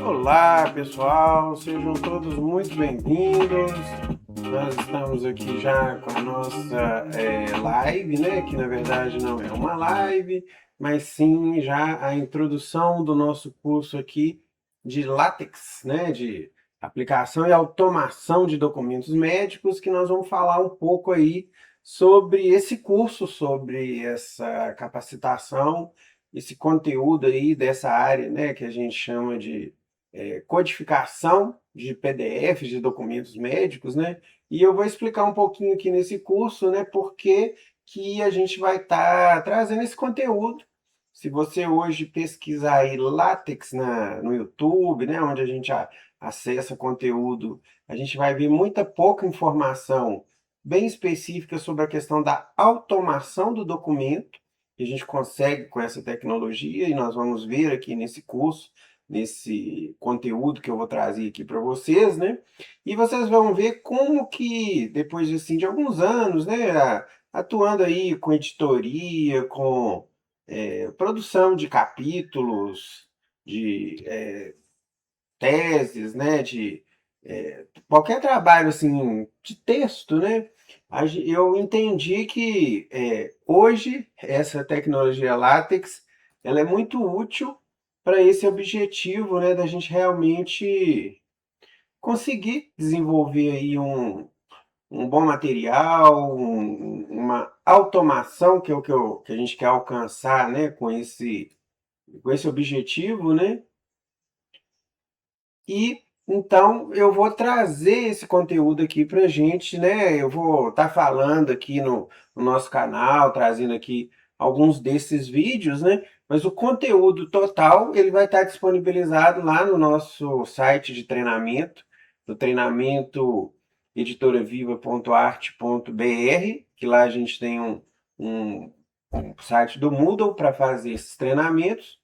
Olá pessoal, sejam todos muito bem-vindos. Nós estamos aqui já com a nossa live, né? Que na verdade não é uma live, mas sim já a introdução do nosso curso aqui de LaTeX, né? De aplicação e automação de documentos médicos, que nós vamos falar um pouco aí sobre esse curso, sobre essa capacitação, esse conteúdo aí dessa área, né? Que a gente chama de codificação de PDFs, de documentos médicos, né? E eu vou explicar um pouquinho aqui nesse curso, né, por que a gente vai estar trazendo esse conteúdo. Se você hoje pesquisar aí LaTeX no YouTube, né, onde a gente acessa conteúdo, a gente vai ver muita pouca informação bem específica sobre a questão da automação do documento, que a gente consegue com essa tecnologia, e nós vamos ver aqui nesse curso, nesse conteúdo que eu vou trazer aqui para vocês, né? E vocês vão ver como que, depois assim, de alguns anos, né, atuando aí com editoria, com produção de capítulos, de teses, né, de qualquer trabalho assim de texto, né? Eu entendi que hoje essa tecnologia LaTeX ela é muito útil para esse objetivo, né, da gente realmente conseguir desenvolver aí um bom material, uma automação que é o que a gente quer alcançar, né, com esse objetivo, né? E então eu vou trazer esse conteúdo aqui para gente, né? Eu vou estar falando aqui no nosso canal, trazendo aqui alguns desses vídeos, né? Mas o conteúdo total ele vai estar disponibilizado lá no nosso site de treinamento, no treinamento editoraviva.arte.br, que lá a gente tem um o site do Moodle para fazer esses treinamentos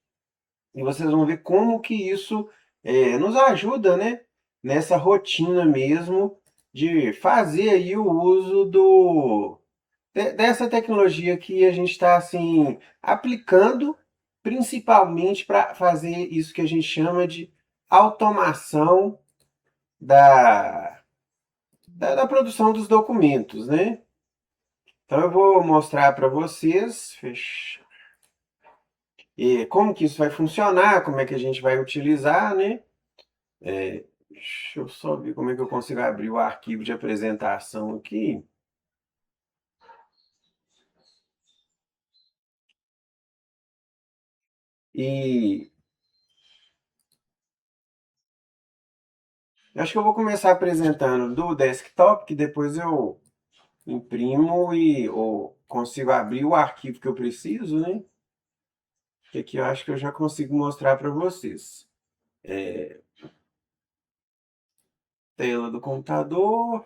e vocês vão ver como que isso nos ajuda, né, nessa rotina mesmo de fazer aí o uso dessa tecnologia que a gente está assim aplicando principalmente para fazer isso que a gente chama de automação da, da produção dos documentos, né? Então eu vou mostrar para vocês, como que isso vai funcionar, como é que a gente vai utilizar, né? Deixa eu só ver como é que eu consigo abrir o arquivo de apresentação aqui. E acho que eu vou começar apresentando do desktop, que depois eu imprimo ou consigo abrir o arquivo que eu preciso, né? Que aqui eu acho que eu já consigo mostrar para vocês. Tela do computador,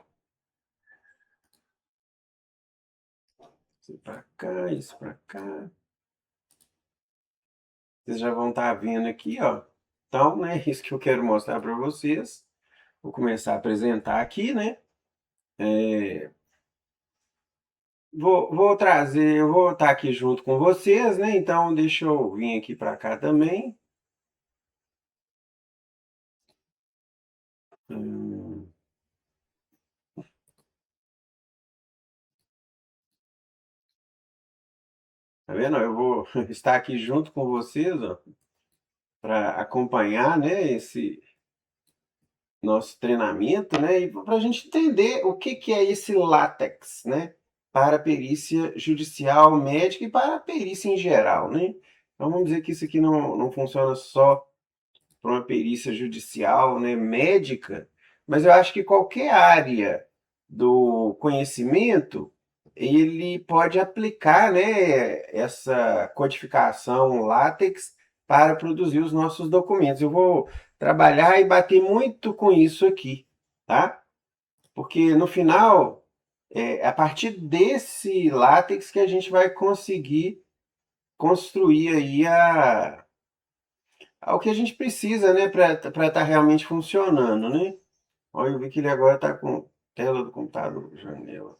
isso para cá, isso para cá. Vocês já vão estar vendo aqui, ó. Então, né, isso que eu quero mostrar para vocês. Vou começar a apresentar aqui, né? Vou trazer, eu vou estar aqui junto com vocês, né? Então, deixa eu vir aqui para cá também. Hum, tá vendo? Eu vou estar aqui junto com vocês, ó, para acompanhar, né, esse nosso treinamento, né? E para a gente entender o que é esse látex, né? Para a perícia judicial, médica e para a perícia em geral, né? Então vamos dizer que isso aqui não funciona só para uma perícia judicial, né, médica, mas eu acho que qualquer área do conhecimento ele pode aplicar, né, essa codificação látex para produzir os nossos documentos. Eu vou trabalhar e bater muito com isso aqui, tá? Porque no final é a partir desse látex que a gente vai conseguir construir aí o que a gente precisa, né, para estar realmente funcionando, né? Olha, eu vi que ele agora está com tela do computador, janela.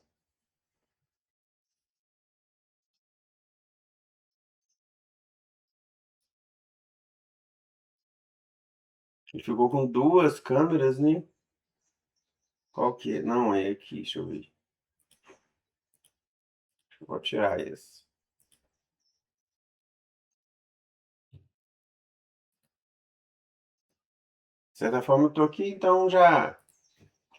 Ele ficou com duas câmeras, né? Qual que é? Não é aqui, deixa eu ver. Eu vou tirar esse. De certa forma, eu estou aqui, então já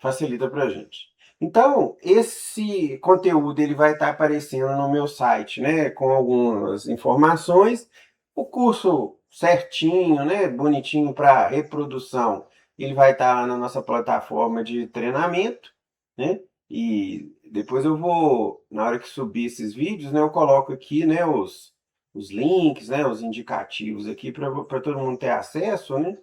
facilita para a gente. Então, esse conteúdo ele vai estar aparecendo no meu site, né, com algumas informações. O curso certinho, né, bonitinho para reprodução, ele vai estar lá na nossa plataforma de treinamento, né? E depois eu vou, na hora que subir esses vídeos, né, eu coloco aqui, né, os links, né, os indicativos aqui para todo mundo ter acesso, né?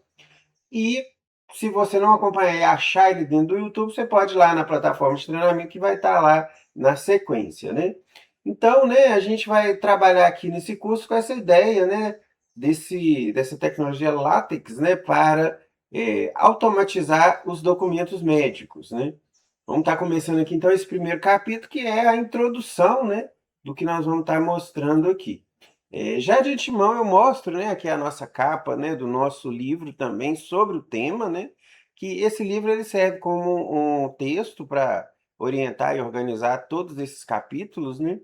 E se você não acompanhar e achar ele dentro do YouTube, você pode ir lá na plataforma de treinamento que vai estar lá na sequência, né? Então, né, a gente vai trabalhar aqui nesse curso com essa ideia, né, dessa tecnologia látex, né, para automatizar os documentos médicos, né? Vamos estar começando aqui então esse primeiro capítulo, que é a introdução, né, do que nós vamos estar mostrando aqui. Já de antemão eu mostro, né, aqui a nossa capa, né, do nosso livro também sobre o tema, né, que esse livro ele serve como um texto para orientar e organizar todos esses capítulos, né,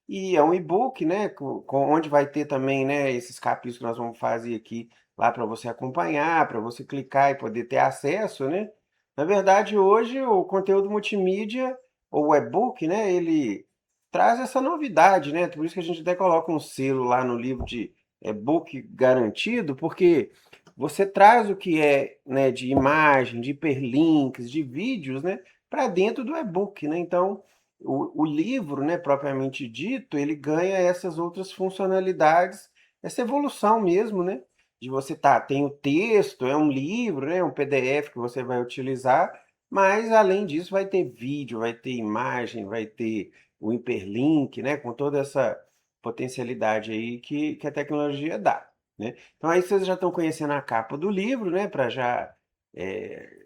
e é um e-book, né, onde vai ter também, né, esses capítulos que nós vamos fazer aqui lá para você acompanhar, para você clicar e poder ter acesso, né. Na verdade, hoje o conteúdo multimídia, ou o e-book, né, ele traz essa novidade, né? Por isso que a gente até coloca um selo lá no livro de e-book garantido, porque você traz o que é, né, de imagem, de hiperlinks, de vídeos, né, para dentro do e-book, né? Então, o livro, né, propriamente dito, ele ganha essas outras funcionalidades, essa evolução mesmo, né? De você tem o texto, é um livro, né, um PDF que você vai utilizar, mas além disso vai ter vídeo, vai ter imagem, vai ter o hiperlink, né, com toda essa potencialidade aí que a tecnologia dá, né? Então aí vocês já estão conhecendo a capa do livro, né? Para já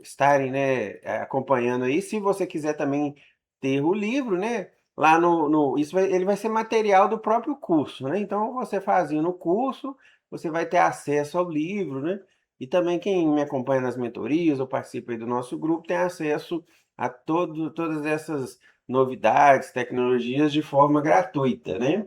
estarem, né, acompanhando aí. Se você quiser também ter o livro, né? Lá ele vai ser material do próprio curso, né? Então você fazendo o curso, você vai ter acesso ao livro, né? E também quem me acompanha nas mentorias ou participa aí do nosso grupo tem acesso a todas essas novidades, tecnologias de forma gratuita, né?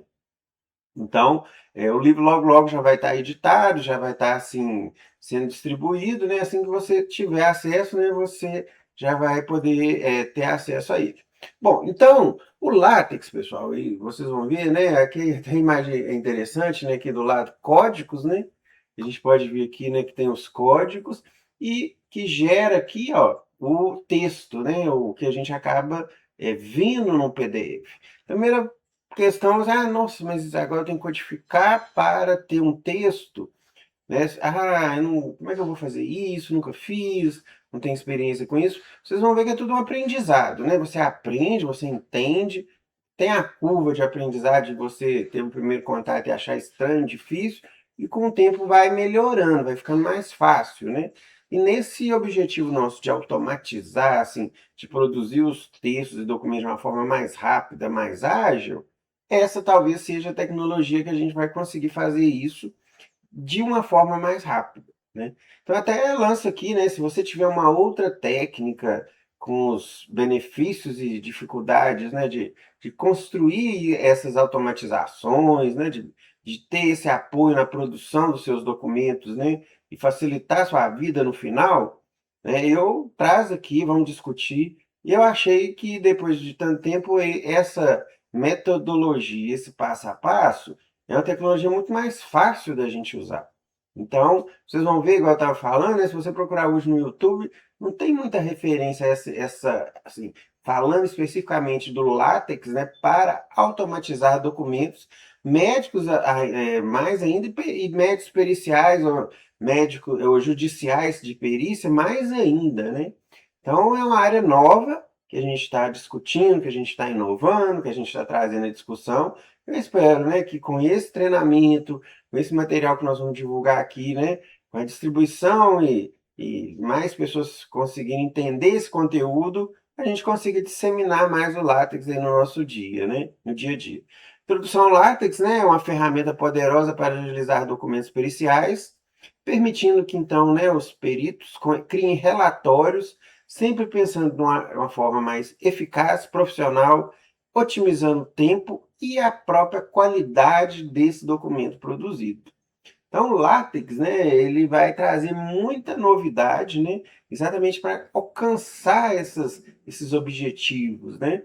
Então, o livro logo logo já vai estar editado, já vai estar assim sendo distribuído, né? Assim que você tiver acesso, né, você já vai poder ter acesso a ele. Bom, então o látex, pessoal, e vocês vão ver, né? Aqui tem a imagem interessante, né? Aqui do lado códigos, né? A gente pode ver aqui, né, que tem os códigos e que gera aqui, ó, o texto, né? O que a gente acaba vendo no PDF. Primeira questão, nossa, mas agora eu tenho que codificar para ter um texto, né? Como é que eu vou fazer isso? Nunca fiz, não tenho experiência com isso. Vocês vão ver que é tudo um aprendizado, né? Você aprende, você entende, tem a curva de aprendizado de você ter o primeiro contato e achar estranho, difícil, e com o tempo vai melhorando, vai ficando mais fácil, né? E nesse objetivo nosso de automatizar, assim, de produzir os textos e documentos de uma forma mais rápida, mais ágil, essa talvez seja a tecnologia que a gente vai conseguir fazer isso de uma forma mais rápida, né? Então até lanço aqui, né, se você tiver uma outra técnica com os benefícios e dificuldades, né, de construir essas automatizações, né, de ter esse apoio na produção dos seus documentos, né, e facilitar a sua vida no final, né, eu trago aqui, vamos discutir. E eu achei que depois de tanto tempo essa metodologia, esse passo a passo, é uma tecnologia muito mais fácil da gente usar. Então, vocês vão ver, igual eu estava falando, né, se você procurar hoje no YouTube, não tem muita referência a assim, falando especificamente do látex, né, para automatizar documentos médicos, mais ainda, e médicos periciais, ou médicos ou judiciais de perícia, mais ainda, né? Então, é uma área nova que a gente está discutindo, que a gente está inovando, que a gente está trazendo a discussão. Eu espero, né, que com esse treinamento, com esse material que nós vamos divulgar aqui, né, com a distribuição e mais pessoas conseguirem entender esse conteúdo, a gente consiga disseminar mais o látex aí no nosso dia, né, no dia a dia. Introdução ao látex, né, é uma ferramenta poderosa para agilizar documentos periciais, permitindo que então, né, os peritos criem relatórios, sempre pensando de uma forma mais eficaz, profissional, otimizando o tempo e a própria qualidade desse documento produzido. Então, o látex, né, ele vai trazer muita novidade, né, exatamente para alcançar esses objetivos, né?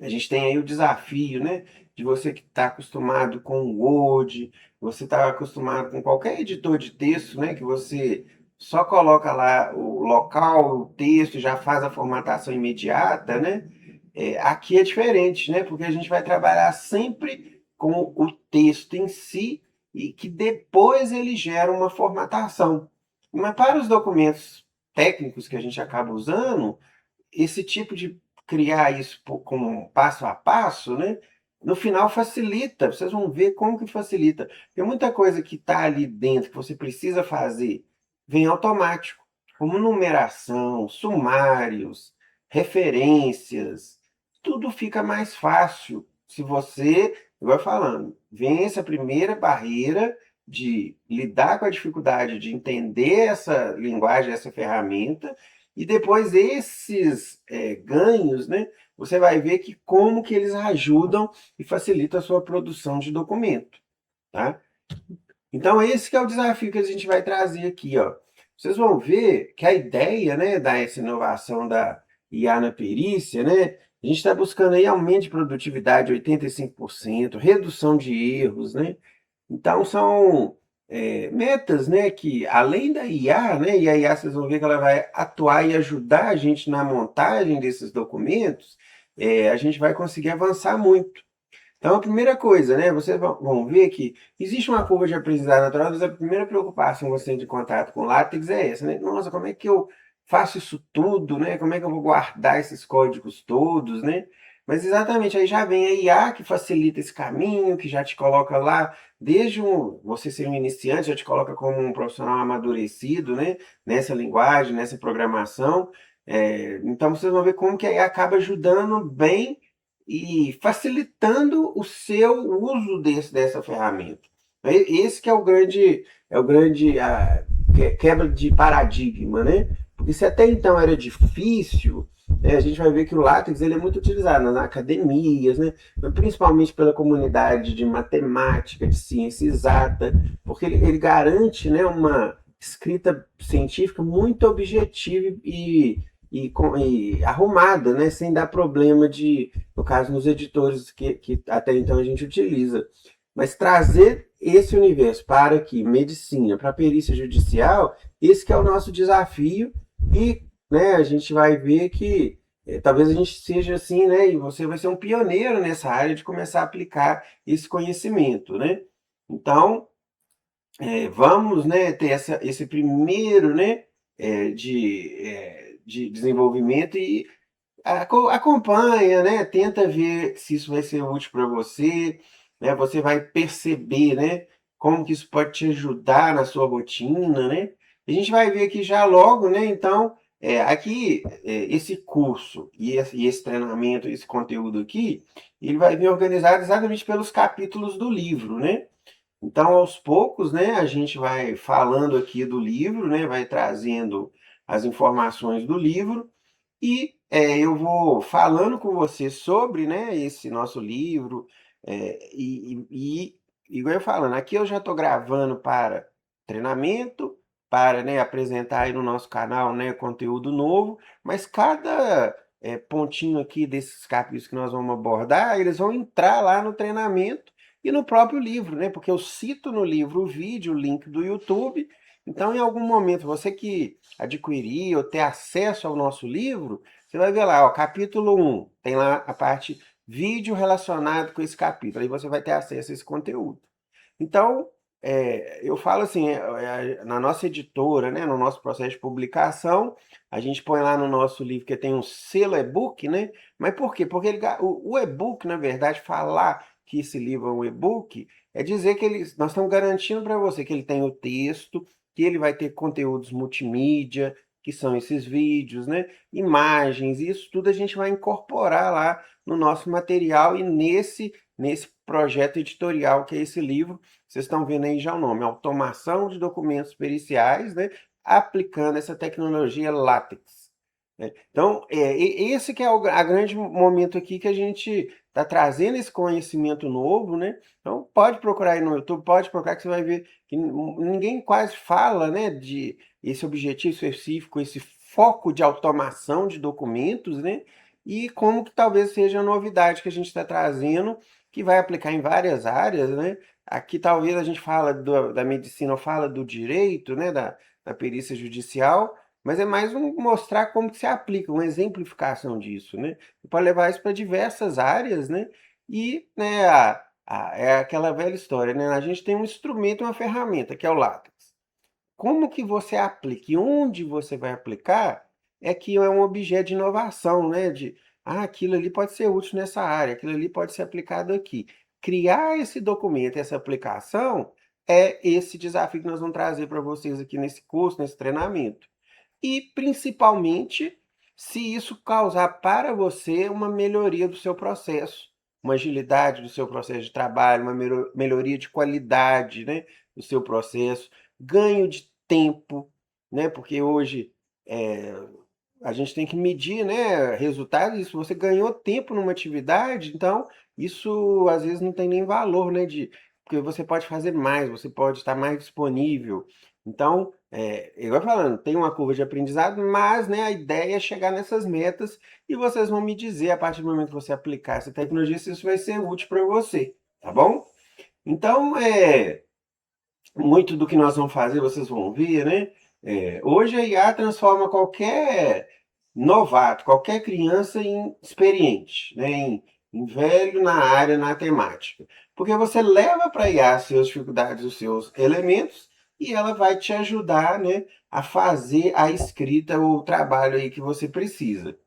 A gente tem aí o desafio, né, de você que está acostumado com o Word, você está acostumado com qualquer editor de texto, né, que você só coloca lá o local, o texto, já faz a formatação imediata, né? Aqui é diferente, né, porque a gente vai trabalhar sempre com o texto em si e que depois ele gera uma formatação. Mas para os documentos técnicos que a gente acaba usando, esse tipo de criar isso com passo a passo, né? No final facilita, vocês vão ver como que facilita. Tem muita coisa que está ali dentro que você precisa fazer, vem automático, como numeração, sumários, referências, tudo fica mais fácil se você, igual falando, vence a primeira barreira de lidar com a dificuldade de entender essa linguagem, essa ferramenta, e depois esses ganhos, né, você vai ver que como que eles ajudam e facilitam a sua produção de documento, tá? Então esse que é o desafio que a gente vai trazer aqui, ó. Vocês vão ver que a ideia, né, dessa inovação da IA na perícia, né, a gente está buscando aí aumento de produtividade 85%, redução de erros, né? Então são metas, né, que além da IA, né, e a IA vocês vão ver que ela vai atuar e ajudar a gente na montagem desses documentos, a gente vai conseguir avançar muito. Então a primeira coisa, né, vocês vão ver que existe uma curva de aprendizado natural, mas a primeira preocupação que você tem de contato com látex é essa, né? Nossa, como é que eu faço isso tudo, né? Como é que eu vou guardar esses códigos todos, né? Mas exatamente, aí já vem a IA que facilita esse caminho, que já te coloca lá, você ser um iniciante, já te coloca como um profissional amadurecido, né? Nessa linguagem, nessa programação. Então vocês vão ver como que a IA acaba ajudando bem e facilitando o seu uso dessa ferramenta. Esse que é o grande quebra de paradigma, né? Porque se até então era difícil, a gente vai ver que o látex ele é muito utilizado nas academias, né? Principalmente pela comunidade de matemática, de ciência exata, porque ele garante, né, uma escrita científica muito objetiva e arrumada, né, sem dar problema no caso, nos editores que até então a gente utiliza. Mas trazer esse universo para aqui, medicina, para perícia judicial, esse que é o nosso desafio e, né, a gente vai ver que talvez a gente seja assim, né, e você vai ser um pioneiro nessa área de começar a aplicar esse conhecimento, né? Então, vamos, né, ter esse primeiro, né, de desenvolvimento e acompanha, né? Tenta ver se isso vai ser útil para você, né? Você vai perceber, né? Como que isso pode te ajudar na sua rotina, né? A gente vai ver aqui já logo, né? Então, aqui, esse curso e esse treinamento, esse conteúdo aqui, ele vai vir organizado exatamente pelos capítulos do livro, né? Então, aos poucos, né, a gente vai falando aqui do livro, né, vai trazendo as informações do livro e eu vou falando com você sobre, né, esse nosso livro, igual eu falando, aqui eu já estou gravando para treinamento, para, né, apresentar aí no nosso canal, né, conteúdo novo, mas cada pontinho aqui desses capítulos que nós vamos abordar, eles vão entrar lá no treinamento e no próprio livro, né, porque eu cito no livro o vídeo, o link do YouTube, então em algum momento você que adquirir ou ter acesso ao nosso livro, você vai ver lá, ó, capítulo 1, tem lá a parte vídeo relacionado com esse capítulo, aí você vai ter acesso a esse conteúdo. Então, eu falo assim, na nossa editora, né, no nosso processo de publicação, a gente põe lá no nosso livro que tem um selo e-book, né? Mas por quê? Porque o e-book, na verdade, falar que esse livro é um e-book, é dizer que nós estamos garantindo para você que ele tem o texto, que ele vai ter conteúdos multimídia, que são esses vídeos, né? Imagens, isso tudo a gente vai incorporar lá no nosso material e nesse projeto editorial que é esse livro. Vocês estão vendo aí já o nome, Automação de Documentos Periciais, né? Aplicando essa tecnologia látex. Né? Então, esse que é a grande momento aqui que a gente está trazendo esse conhecimento novo, né? Então, pode procurar aí no YouTube, pode procurar que você vai ver que ninguém quase fala, né, de esse objetivo específico, esse foco de automação de documentos, né? E como que talvez seja a novidade que a gente está trazendo, que vai aplicar em várias áreas, né? Aqui talvez a gente fala da medicina, ou fala do direito, né? Da perícia judicial, mas é mais mostrar como que se aplica, uma exemplificação disso, né? E pode levar isso para diversas áreas, né? E, né, é aquela velha história, né? A gente tem um instrumento, uma ferramenta, que é o látex. Como que você aplica e onde você vai aplicar é que é um objeto de inovação, né? Aquilo ali pode ser útil nessa área, aquilo ali pode ser aplicado aqui. Criar esse documento, essa aplicação, é esse desafio que nós vamos trazer para vocês aqui nesse curso, nesse treinamento. E, principalmente, se isso causar para você uma melhoria do seu processo, uma agilidade do seu processo de trabalho, uma melhoria de qualidade, né, do seu processo, ganho de tempo, né, porque hoje é, a gente tem que medir, né, resultados. E se você ganhou tempo numa atividade, então isso às vezes não tem nem valor, né, porque você pode fazer mais, você pode estar mais disponível. Então, igual falando, tem uma curva de aprendizado, mas, né, a ideia é chegar nessas metas e vocês vão me dizer, a partir do momento que você aplicar essa tecnologia, se isso vai ser útil para você, tá bom? Então, muito do que nós vamos fazer, vocês vão ver, né? Hoje a IA transforma qualquer novato, qualquer criança em experiente, né? Em velho na área, na temática. Porque você leva para a IA as suas dificuldades, os seus elementos, e ela vai te ajudar, né, a fazer a escrita ou o trabalho aí que você precisa.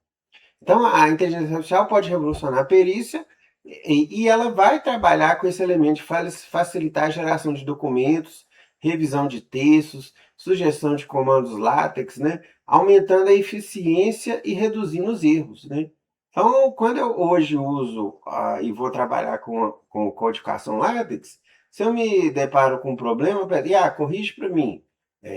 Então, a inteligência artificial pode revolucionar a perícia e ela vai trabalhar com esse elemento de facilitar a geração de documentos, revisão de textos, sugestão de comandos LaTeX, né? Aumentando a eficiência e reduzindo os erros, né? Então, quando eu hoje uso e vou trabalhar com codificação LaTeX, se eu me deparo com um problema, eu peço, corrige para mim.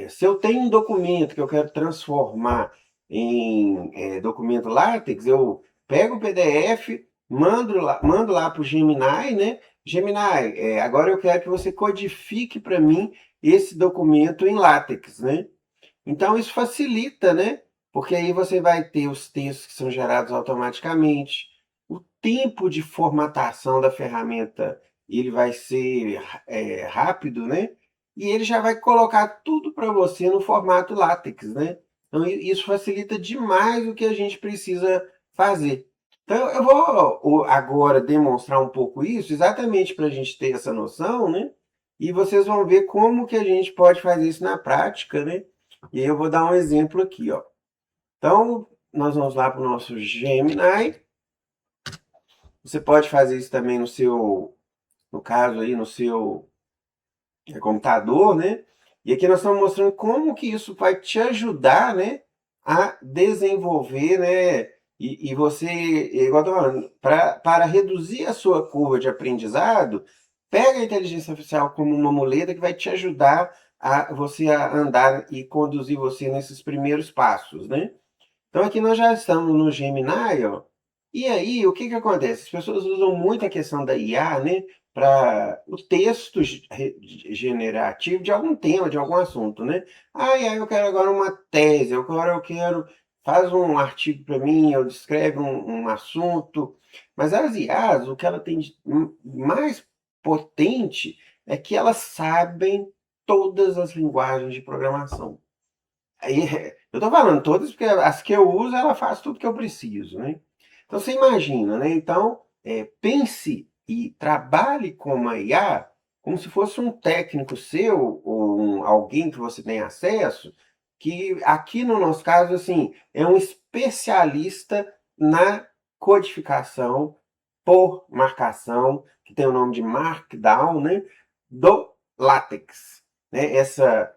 Se eu tenho um documento que eu quero transformar em documento LaTeX, eu pego o PDF, mando lá para o Gemini, né? Gemini, agora eu quero que você codifique para mim esse documento em LaTeX, né? Então isso facilita, né? Porque aí você vai ter os textos que são gerados automaticamente, o tempo de formatação da ferramenta ele vai ser rápido, né? E ele já vai colocar tudo para você no formato LaTeX, né? Então isso facilita demais o que a gente precisa fazer. Então eu vou agora demonstrar um pouco isso, exatamente para a gente ter essa noção, né? E vocês vão ver como que a gente pode fazer isso na prática, né? E aí eu vou dar um exemplo aqui, ó. Então, nós vamos lá para o nosso Gemini. Você pode fazer isso também no caso aí, no seu computador, né? E aqui nós estamos mostrando como que isso vai te ajudar, né, a desenvolver, né? E você, igual eu tô falando, para reduzir a sua curva de aprendizado, pega a inteligência artificial como uma muleta que vai te ajudar a você a andar e conduzir você nesses primeiros passos, né? Então aqui nós já estamos no Gemini, ó. E aí, o que que acontece? As pessoas usam muito a questão da IA, né, para o texto generativo de algum tema, de algum assunto, né? Eu quero agora uma tese, agora eu quero, faz um artigo para mim, ou descreve um assunto. Mas as IAs, o que ela tem de mais potente é que elas sabem todas as linguagens de programação. Aí, eu tô falando todas porque as que eu uso, ela faz tudo que eu preciso, né? Então você imagina, né? Então, pense e trabalhe com uma IA como se fosse um técnico seu ou alguém que você tem acesso, que aqui no nosso caso, assim, é um especialista na codificação por marcação, que tem o nome de Markdown, né? Do LaTeX, né? Essa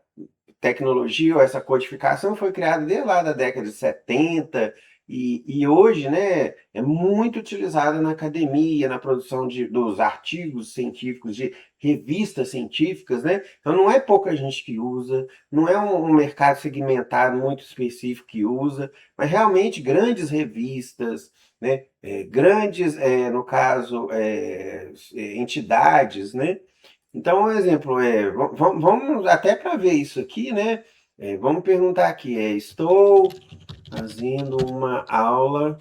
tecnologia ou essa codificação foi criada desde lá da década de 70 e hoje, né, é muito utilizada na academia, na produção dos artigos científicos, de revistas científicas, né? Então não é pouca gente que usa, não é um mercado segmentado muito específico que usa, mas realmente grandes revistas, né, grandes, no caso, entidades, né? Então, um exemplo, vamos até para ver isso aqui, né? Vamos perguntar aqui, estou fazendo uma aula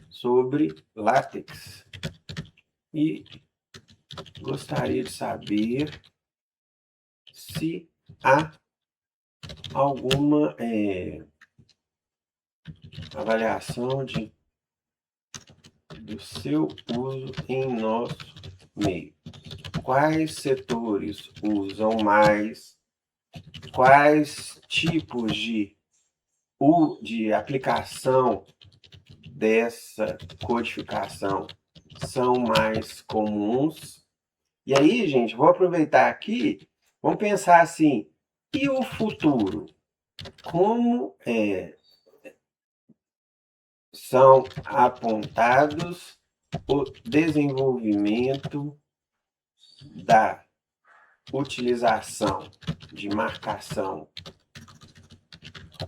sobre látex e gostaria de saber se há alguma avaliação do seu uso em nosso meio. Quais setores usam mais? Quais tipos de aplicação dessa codificação são mais comuns? E aí, gente, vou aproveitar aqui, vamos pensar assim, e o futuro? Como são apontados o desenvolvimento da utilização de marcação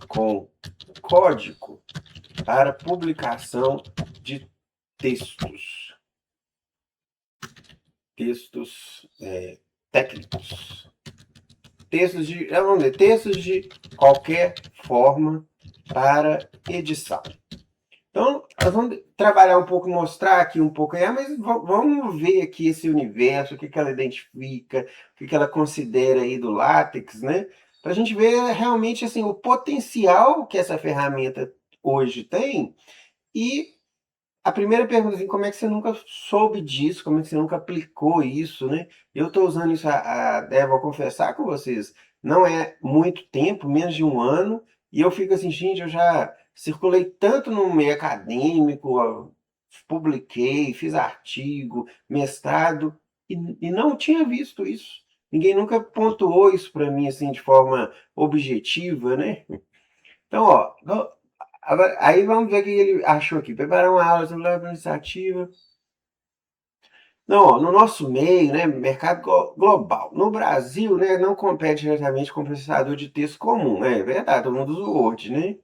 com código para publicação de textos, textos técnicos, textos de qualquer forma para edição. Então, nós vamos trabalhar um pouco, mostrar aqui um pouco, mas vamos ver aqui esse universo, o que ela identifica, o que ela considera aí do látex, né? Para a gente ver realmente assim, o potencial que essa ferramenta hoje tem. E a primeira pergunta, assim, como é que você nunca soube disso? Como é que você nunca aplicou isso, né? Eu estou usando isso, vou confessar com vocês, não é muito tempo, menos de um ano, e eu fico assim, gente, eu já circulei tanto no meio acadêmico, publiquei, fiz artigo, mestrado, e não tinha visto isso. Ninguém nunca pontuou isso para mim assim de forma objetiva, né? Então, ó, aí vamos ver o que ele achou aqui. Preparar uma aula sobre administrativa. Não, ó, no nosso meio, né, mercado global. No Brasil, né, não compete diretamente com o processador de texto comum, né? É verdade, todo mundo usa o Word, né?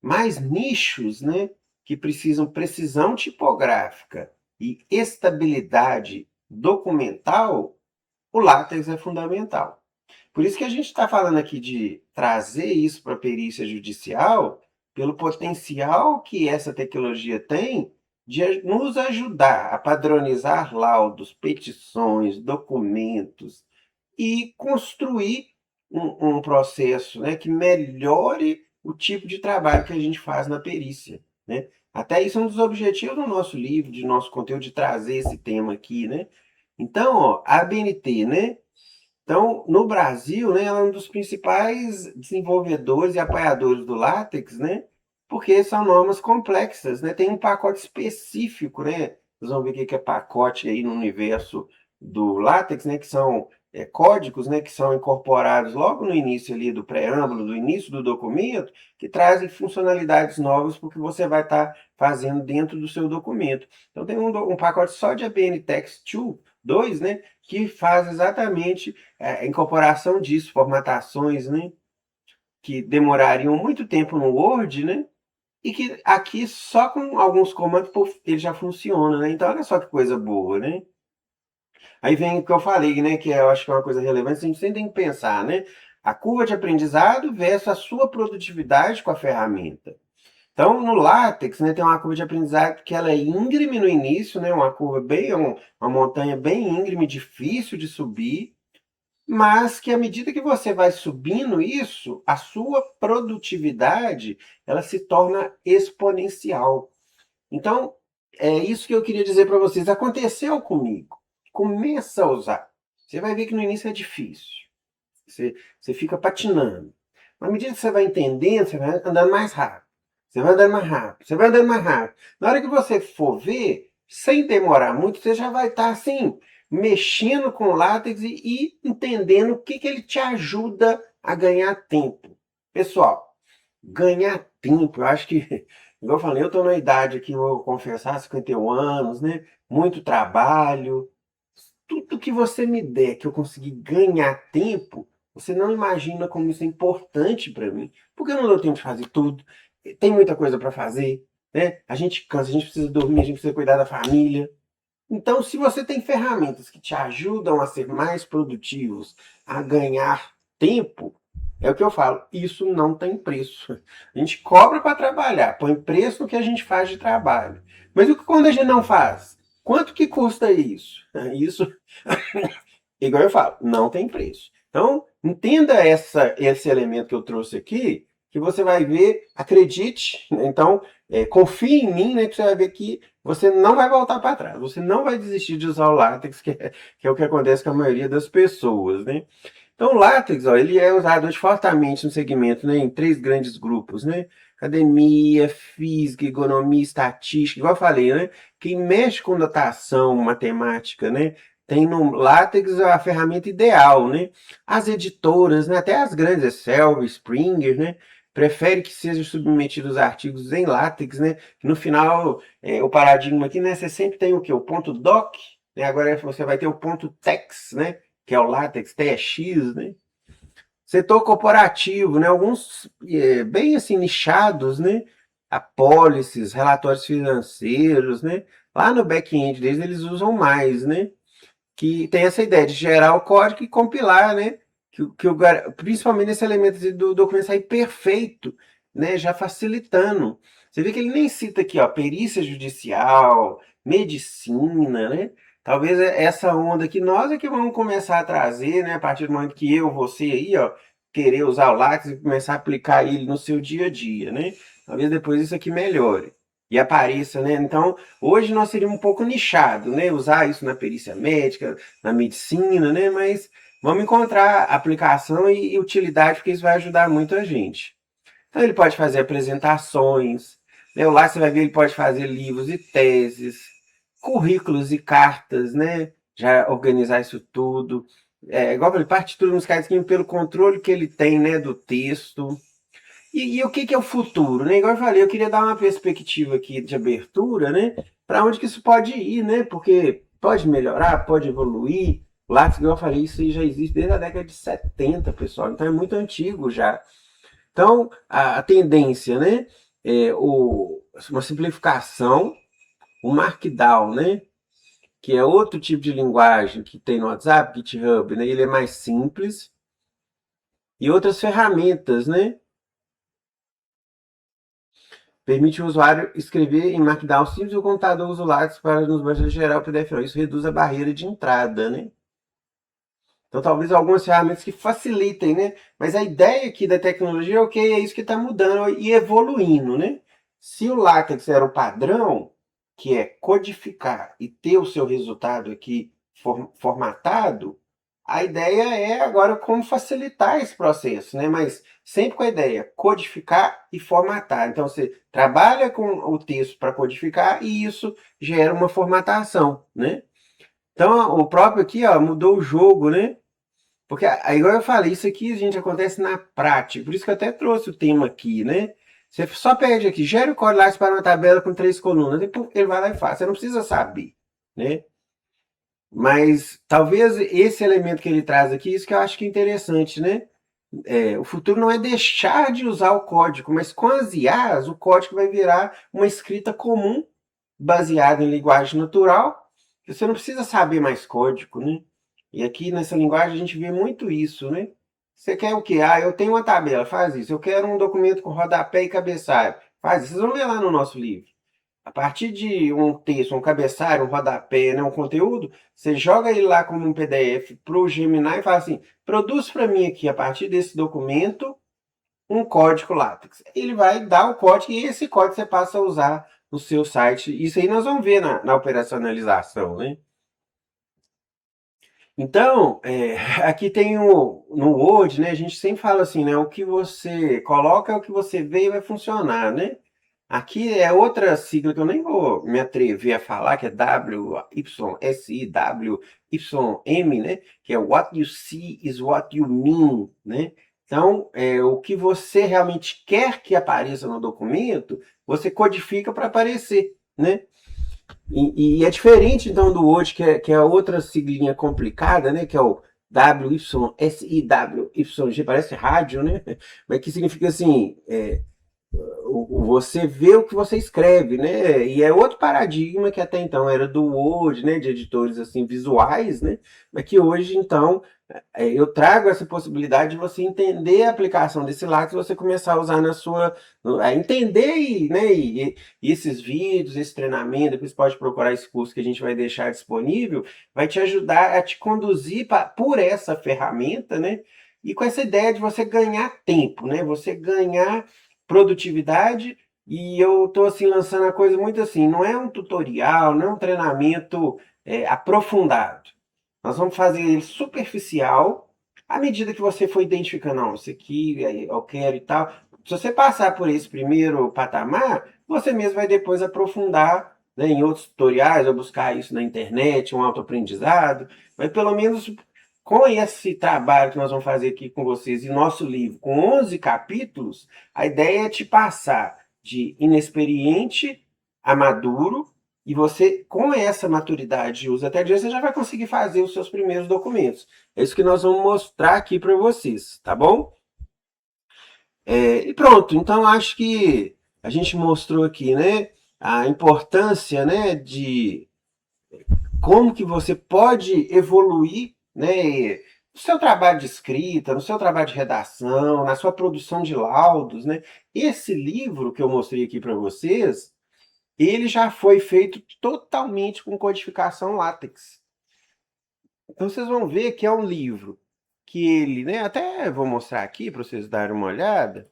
Mas nichos, né, que precisam precisão tipográfica e estabilidade documental, o LaTeX é fundamental. Por isso que a gente está falando aqui de trazer isso para a perícia judicial, pelo potencial que essa tecnologia tem de nos ajudar a padronizar laudos, petições, documentos e construir um processo, né, que melhore o tipo de trabalho que a gente faz na perícia, né? Até isso é um dos objetivos do nosso livro, de nosso conteúdo, de trazer esse tema aqui, né? Então, ó, a ABNT, né? Então, no Brasil, né, ela é um dos principais desenvolvedores e apoiadores do látex, né? Porque são normas complexas, né? Tem um pacote específico, né? Vocês vão ver o que é pacote aí no universo do látex, né? Que são códigos, né? Que são incorporados logo no início ali do preâmbulo, do início do documento, que trazem funcionalidades novas para o que você vai estar fazendo dentro do seu documento. Então, tem um pacote só de ABN Text 2, né? Que faz exatamente a incorporação disso, formatações, né, que demorariam muito tempo no Word, né, e que aqui só com alguns comandos ele já funciona, né? Então olha só que coisa boa, né? Aí vem o que eu falei, né, que eu acho que é uma coisa relevante, a gente sempre tem que pensar, né? A curva de aprendizado versus a sua produtividade com a ferramenta. Então, no látex, né, tem uma curva de aprendizado que ela é íngreme no início, né, uma curva bem, uma montanha bem íngreme, difícil de subir, mas que à medida que você vai subindo isso, a sua produtividade ela se torna exponencial. Então, é isso que eu queria dizer para vocês. Aconteceu comigo. Começa a usar. Você vai ver que no início é difícil. Você fica patinando. Mas à medida que você vai entendendo, você vai andando mais rápido. Você vai andando mais rápido. Você vai andando mais rápido. Na hora que você for ver, sem demorar muito, você já vai estar assim, mexendo com o látex e entendendo o que ele te ajuda a ganhar tempo. Pessoal, ganhar tempo, eu acho que, igual eu falei, eu estou na idade aqui, vou confessar, 51 anos, né? Muito trabalho. Tudo que você me der que eu conseguir ganhar tempo, você não imagina como isso é importante para mim. Porque eu não dou tempo de fazer tudo. Tem muita coisa para fazer, né? A gente cansa, a gente precisa dormir, a gente precisa cuidar da família. Então, se você tem ferramentas que te ajudam a ser mais produtivos, a ganhar tempo, é o que eu falo, isso não tem preço. A gente cobra para trabalhar, põe preço no que a gente faz de trabalho. Mas o que quando a gente não faz? Quanto que custa isso? Isso, igual eu falo, não tem preço. Então, entenda esse elemento que eu trouxe aqui, que você vai ver, acredite, né? Então, confie em mim, né, que você vai ver que você não vai voltar para trás, você não vai desistir de usar o látex, que é o que acontece com a maioria das pessoas, né? Então, o látex, ó, ele é usado hoje fortemente no segmento, né, em três grandes grupos, né? Academia, física, economia, estatística, igual eu falei, né? Quem mexe com datação, matemática, né? Tem no látex a ferramenta ideal, né? As editoras, né, até as grandes, Excel, Springer, né? Prefere que sejam submetidos artigos em látex, né? No final, o paradigma aqui, né? Você sempre tem o quê? O ponto doc, né? Agora você vai ter o ponto tex, né? Que é o látex TX, né? Setor corporativo, né? Alguns bem assim nichados, né? Apólices, relatórios financeiros, né? Lá no back-end deles eles usam mais, né? Que tem essa ideia de gerar o código e compilar, né? Principalmente nesse elemento do documento sair perfeito, né? Já facilitando. Você vê que ele nem cita aqui, ó, perícia judicial, medicina, né? Talvez essa onda que nós é que vamos começar a trazer, né? A partir do momento que eu, você aí, ó, querer usar o látex e começar a aplicar ele no seu dia a dia, né? Talvez depois isso aqui melhore e apareça, né? Então, hoje nós seríamos um pouco nichado, né? Usar isso na perícia médica, na medicina, né? Mas vamos encontrar aplicação e utilidade, porque isso vai ajudar muito a gente. Então ele pode fazer apresentações, né? Lá você vai ver, ele pode fazer livros e teses, currículos e cartas, né? Já organizar isso tudo. Igual eu falei, partitura musicais pelo controle que ele tem, né, do texto. E o que, que é o futuro, né? Igual eu falei, eu queria dar uma perspectiva aqui de abertura, né? Para onde que isso pode ir, né? Porque pode melhorar, pode evoluir. Lattes, igual eu falei, isso aí já existe desde a década de 70, pessoal. Então é muito antigo já. Então, a tendência, né? Uma simplificação, o Markdown, né? Que é outro tipo de linguagem que tem no WhatsApp, GitHub, né? Ele é mais simples. E outras ferramentas, né? Permite o usuário escrever em Markdown simples e o computador usa o lápis para nos bancos gerar o PDF. Isso reduz a barreira de entrada, né? Então, talvez algumas ferramentas que facilitem, né? Mas a ideia aqui da tecnologia, ok, é isso que está mudando e evoluindo, né? Se o LaTeX era o padrão, que é codificar e ter o seu resultado aqui formatado, a ideia é agora como facilitar esse processo, né? Mas sempre com a ideia codificar e formatar. Então você trabalha com o texto para codificar e isso gera uma formatação, né? Então o próprio aqui, ó, mudou o jogo, né? Porque, igual eu falei, isso aqui, gente, acontece na prática. Por isso que eu até trouxe o tema aqui, né? Você só pede aqui, gera o código lá para uma tabela com 3 colunas. Depois ele vai lá e faz. Você não precisa saber, né? Mas talvez esse elemento que ele traz aqui, isso que eu acho que é interessante, né? O futuro não é deixar de usar o código, mas com as IAs, o código vai virar uma escrita comum, baseada em linguagem natural, que você não precisa saber mais código, né? E aqui nessa linguagem a gente vê muito isso, né? Você quer o quê? Ah, eu tenho uma tabela, faz isso. Eu quero um documento com rodapé e cabeçalho, faz isso. Vocês vão ver lá no nosso livro. A partir de um texto, um cabeçalho, um rodapé, né, um conteúdo, você joga ele lá como um PDF para o Gemini e fala assim: produz para mim aqui, a partir desse documento, um código LaTeX. Ele vai dar o código e esse código você passa a usar no seu site. Isso aí nós vamos ver na operacionalização, né? Então, aqui tem no Word, né? A gente sempre fala assim, né? O que você coloca é o que você vê e vai funcionar, né? Aqui é outra sigla que eu nem vou me atrever a falar, que é WYSIWYM, né? Que é What you see is what you mean, né? Então, o que você realmente quer que apareça no documento, você codifica para aparecer, né? E é diferente, então, do Word, que é outra siglinha complicada, né? Que é o WYSIWYG, parece rádio, né? Mas que significa assim, você vê o que você escreve, né? E é outro paradigma que até então era do Word, né? De editores assim visuais, né? Mas que hoje então eu trago essa possibilidade de você entender a aplicação desse lápis, você começar a usar na sua, a entender né? E esses vídeos, esse treinamento, depois pode procurar esse curso que a gente vai deixar disponível, vai te ajudar a te conduzir por essa ferramenta, né? E com essa ideia de você ganhar tempo, né? Você ganhar produtividade e eu estou assim lançando a coisa muito assim, não é um tutorial, não é um treinamento aprofundado. Nós vamos fazer ele superficial à medida que você for identificando, não, isso aqui eu quero e tal. Se você passar por esse primeiro patamar, você mesmo vai depois aprofundar, né, em outros tutoriais ou buscar isso na internet, um autoaprendizado. Mas pelo menos com esse trabalho que nós vamos fazer aqui com vocês e nosso livro, com 11 capítulos, a ideia é te passar de inexperiente a maduro, e você, com essa maturidade de uso até dia, você já vai conseguir fazer os seus primeiros documentos. É isso que nós vamos mostrar aqui para vocês, tá bom? E pronto, então acho que a gente mostrou aqui, né, a importância, né, de como que você pode evoluir, né, no seu trabalho de escrita, no seu trabalho de redação, na sua produção de laudos, né? Esse livro que eu mostrei aqui para vocês, ele já foi feito totalmente com codificação LaTeX. Então vocês vão ver que é um livro que ele, né, até vou mostrar aqui para vocês darem uma olhada,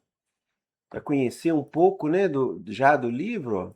para conhecer um pouco, né, já do livro, ó.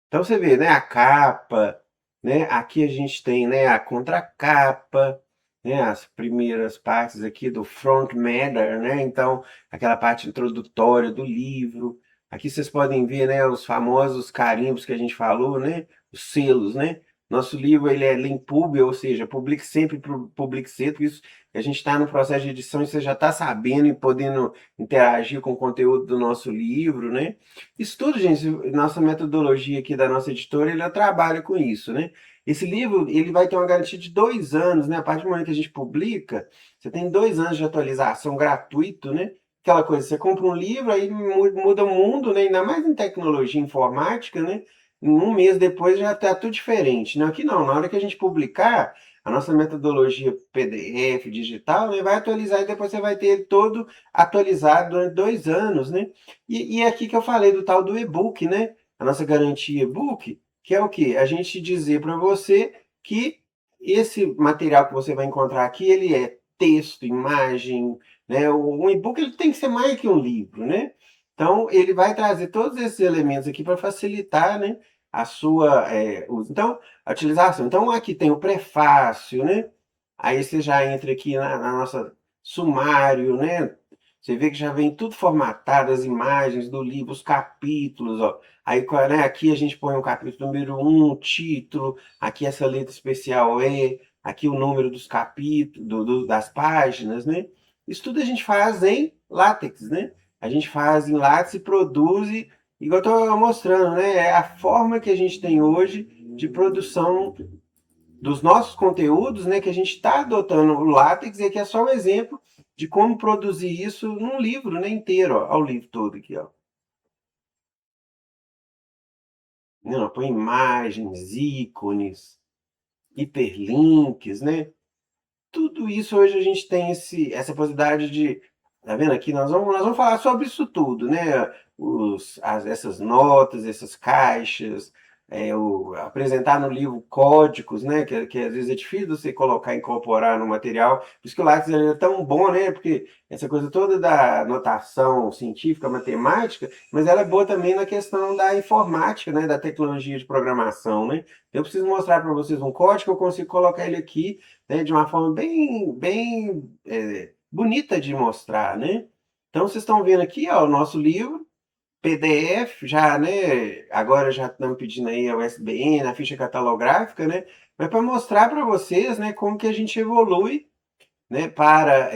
Então você vê, né, a capa, né? Aqui a gente tem, né, a contracapa, né, as primeiras partes aqui do front matter, né? Então, aquela parte introdutória do livro. Aqui vocês podem ver, né, os famosos carimbos que a gente falou, né? Os selos, né? Nosso livro ele é Limpub, ou seja, publique sempre, publique sempre. Isso a gente está no processo de edição e você já está sabendo e podendo interagir com o conteúdo do nosso livro, né? Isso tudo, gente, nossa metodologia aqui da nossa editora, ela trabalha com isso, né? Esse livro ele vai ter uma garantia de 2 anos, né? A partir do momento que a gente publica, você tem 2 anos de atualização gratuito, né? Aquela coisa, você compra um livro, aí muda o mundo, né? Ainda mais em tecnologia informática, né? Um mês depois já está tudo diferente, né? Aqui não, na hora que a gente publicar, a nossa metodologia PDF, digital, né? Vai atualizar e depois você vai ter ele todo atualizado durante 2 anos, né? E é aqui que eu falei do tal do e-book, né? A nossa garantia e-book, que é o quê? A gente dizer para você que esse material que você vai encontrar aqui, ele é texto, imagem, né? Um e-book ele tem que ser mais que um livro, né? Então, ele vai trazer todos esses elementos aqui para facilitar, né, a sua uso. Então, a utilização. Então, aqui tem o prefácio, né? Aí você já entra aqui na nossa sumário, né? Você vê que já vem tudo formatado, as imagens do livro, os capítulos, ó. Aí, né, aqui a gente põe o capítulo número 1, título, aqui essa letra especial aqui o número dos capítulos, das páginas, né? Isso tudo a gente faz em látex, né? A gente faz em látex e produz, igual eu estou mostrando, né? É a forma que a gente tem hoje de produção dos nossos conteúdos, né? Que a gente está adotando o látex e aqui é só um exemplo de como produzir isso num livro, né, inteiro, ó. Olha o livro todo aqui, ó. Não, põe imagens, ícones, hiperlinks, né? Tudo isso hoje a gente tem essa possibilidade de. Tá vendo aqui? Nós vamos falar sobre isso tudo, né? Essas notas, essas caixas, apresentar no livro códigos, né? Que às vezes é difícil você colocar, incorporar no material. Por isso que o Lattes ele é tão bom, né? Porque essa coisa toda da notação científica, matemática, mas ela é boa também na questão da informática, né? Da tecnologia de programação, né? Eu preciso mostrar para vocês um código, eu consigo colocar ele aqui, né, de uma forma bem bonita de mostrar, né? Então vocês estão vendo aqui, ó, o nosso livro, PDF, já, né? Agora já estamos pedindo aí a USBN, a ficha catalográfica, né? Mas para mostrar para vocês, né, como que a gente evolui, né, para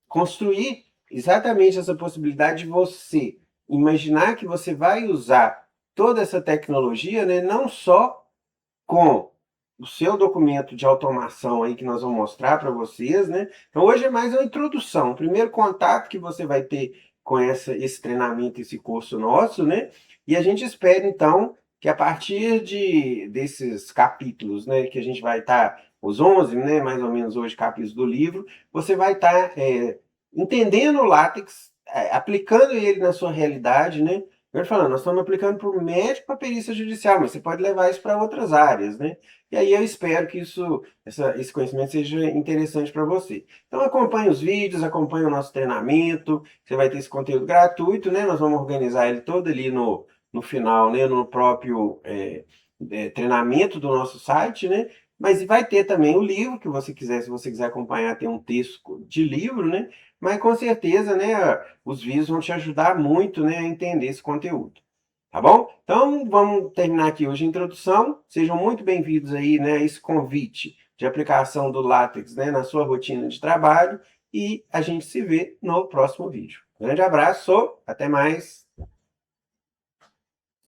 construir exatamente essa possibilidade de você imaginar que você vai usar toda essa tecnologia, né, não só com o seu documento de automação aí que nós vamos mostrar para vocês, né? Então hoje é mais uma introdução, o primeiro contato que você vai ter com esse treinamento, esse curso nosso, né? E a gente espera então que a partir desses capítulos, né, que a gente vai estar, os 11, né, mais ou menos hoje capítulos do livro, você vai estar entendendo o látex, aplicando ele na sua realidade, né? Eu falando, nós estamos aplicando para o médico para perícia judicial, mas você pode levar isso para outras áreas, né? E aí eu espero que esse conhecimento seja interessante para você. Então acompanhe os vídeos, acompanhe o nosso treinamento, você vai ter esse conteúdo gratuito, né? Nós vamos organizar ele todo ali no final, né? No próprio treinamento do nosso site, né? Mas vai ter também o livro que você quiser, se você quiser acompanhar, tem um texto de livro, né? Mas com certeza, né? Os vídeos vão te ajudar muito, né, a entender esse conteúdo. Tá bom? Então, vamos terminar aqui hoje a introdução. Sejam muito bem-vindos aí, né, a esse convite de aplicação do látex, né, na sua rotina de trabalho e a gente se vê no próximo vídeo. Grande abraço, até mais!